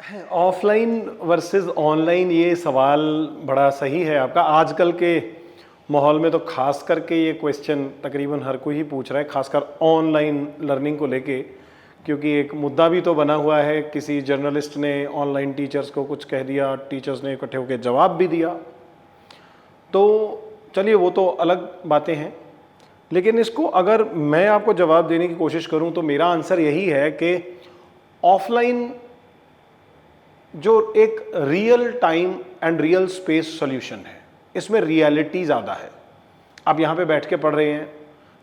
Offline versus online, ये सवाल बड़ा सही है आपका। आजकल के माहौल में तो खास करके ये क्वेश्चन तकरीबन हर कोई ही पूछ रहा है, खासकर ऑनलाइन लर्निंग को लेके, क्योंकि एक मुद्दा भी तो बना हुआ है। किसी जर्नलिस्ट ने ऑनलाइन टीचर्स को कुछ कह दिया, टीचर्स ने इकट्ठे होकर जवाब भी दिया। तो चलिए वो तो अलग बातें हैं, लेकिन इसको अगर मैं आपको जवाब देने की कोशिश करूं तो मेरा आंसर यही है कि ऑफलाइन जो एक real time and real space solution है, इसमें रियलिटी ज़्यादा है। आप यहाँ पे बैठ के पढ़ रहे हैं,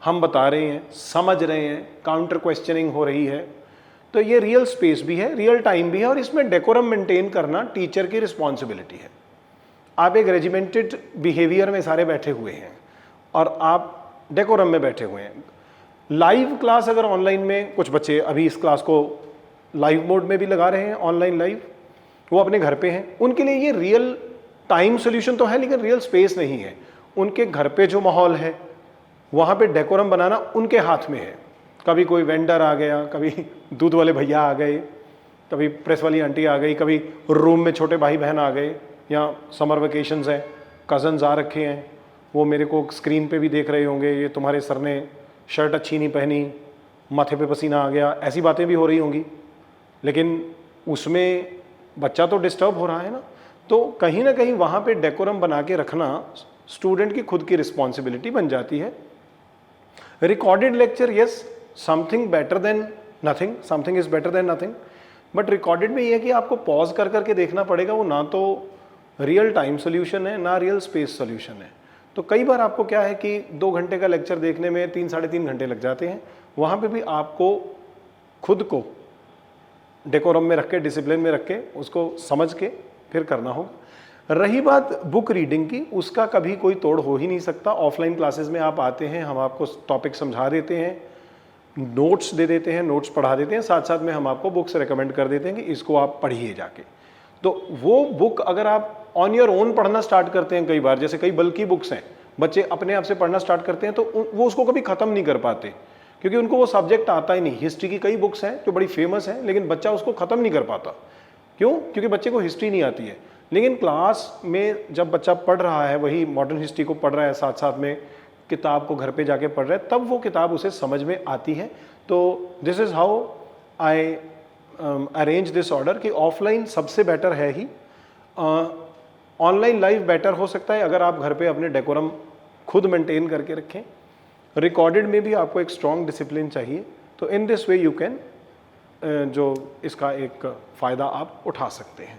हम बता रहे हैं, समझ रहे हैं, काउंटर क्वेश्चनिंग हो रही है, तो ये रियल स्पेस भी है, रियल टाइम भी है, और इसमें डेकोरम मेंटेन करना टीचर की रिस्पॉन्सिबिलिटी है। आप एक रेजिमेंटेड बिहेवियर में सारे बैठे हुए हैं और आप डेकोरम में बैठे हुए हैं। लाइव क्लास अगर ऑनलाइन में, कुछ बच्चे अभी इस क्लास को लाइव मोड में भी लगा रहे हैं, ऑनलाइन लाइव, वो अपने घर पे हैं, उनके लिए ये रियल टाइम सोल्यूशन तो है, लेकिन रियल स्पेस नहीं है। उनके घर पे जो माहौल है वहाँ पे डेकोरम बनाना उनके हाथ में है। कभी कोई वेंडर आ गया, कभी दूध वाले भैया आ गए, कभी प्रेस वाली आंटी आ गई, कभी रूम में छोटे भाई बहन आ गए, या समर वेकेशंस हैं, कज़न्स आ रखे हैं, वो मेरे को स्क्रीन पे भी देख रहे होंगे, ये तुम्हारे सर ने शर्ट अच्छी नहीं पहनी, माथे पे पसीना आ गया, ऐसी बातें भी हो रही होंगी। लेकिन उसमें बच्चा तो डिस्टर्ब हो रहा है ना, तो कहीं ना कहीं वहाँ पे डेकोरम बना के रखना स्टूडेंट की खुद की रिस्पॉन्सिबिलिटी बन जाती है। Recorded lecture, yes, something better than nothing, something is better than nothing, but recorded में ये है कि आपको पॉज कर करके देखना पड़ेगा। वो ना तो रियल टाइम सोल्यूशन है, ना रियल स्पेस सोल्यूशन है। तो कई बार आपको क्या है कि 2 घंटे का लेक्चर देखने में 3 साढ़े 3 घंटे लग जाते हैं। वहाँ पे भी आपको खुद को डेकोरम में रख के, डिसिप्लिन में रख के, उसको समझ के फिर करना होगा। रही बात बुक रीडिंग की, उसका कभी कोई तोड़ हो ही नहीं सकता। ऑफलाइन क्लासेस में आप आते हैं, हम आपको टॉपिक समझा देते हैं, नोट्स दे देते हैं, नोट्स पढ़ा देते हैं, साथ साथ में हम आपको बुक्स रिकमेंड कर देते हैं कि इसको आप पढ़िए जाके। तो वो बुक अगर आप ऑन योर ओन पढ़ना स्टार्ट करते हैं, कई बार जैसे कई बल्कि बुक्स हैं, बच्चे अपने आप से पढ़ना स्टार्ट करते हैं, तो वो उसको कभी ख़त्म नहीं कर पाते, क्योंकि उनको वो सब्जेक्ट आता ही नहीं। हिस्ट्री की कई बुक्स हैं जो बड़ी फेमस हैं, लेकिन बच्चा उसको ख़त्म नहीं कर पाता। क्यों? क्योंकि बच्चे को हिस्ट्री नहीं आती है। लेकिन क्लास में जब बच्चा पढ़ रहा है, वही मॉडर्न हिस्ट्री को पढ़ रहा है, साथ साथ में किताब को घर पे जाके पढ़ रहा है, तब वो किताब उसे समझ में आती है। तो this is how I arrange this order कि ऑफलाइन सबसे बेटर है ही, ऑनलाइन लाइव बेटर हो सकता है अगर आप घर पे अपने डेकोरम खुद मेंटेन करके रखें। रिकॉर्डेड में भी आपको एक स्ट्रॉन्ग डिसिप्लिन चाहिए। तो in this way you can जो इसका एक फ़ायदा आप उठा सकते हैं।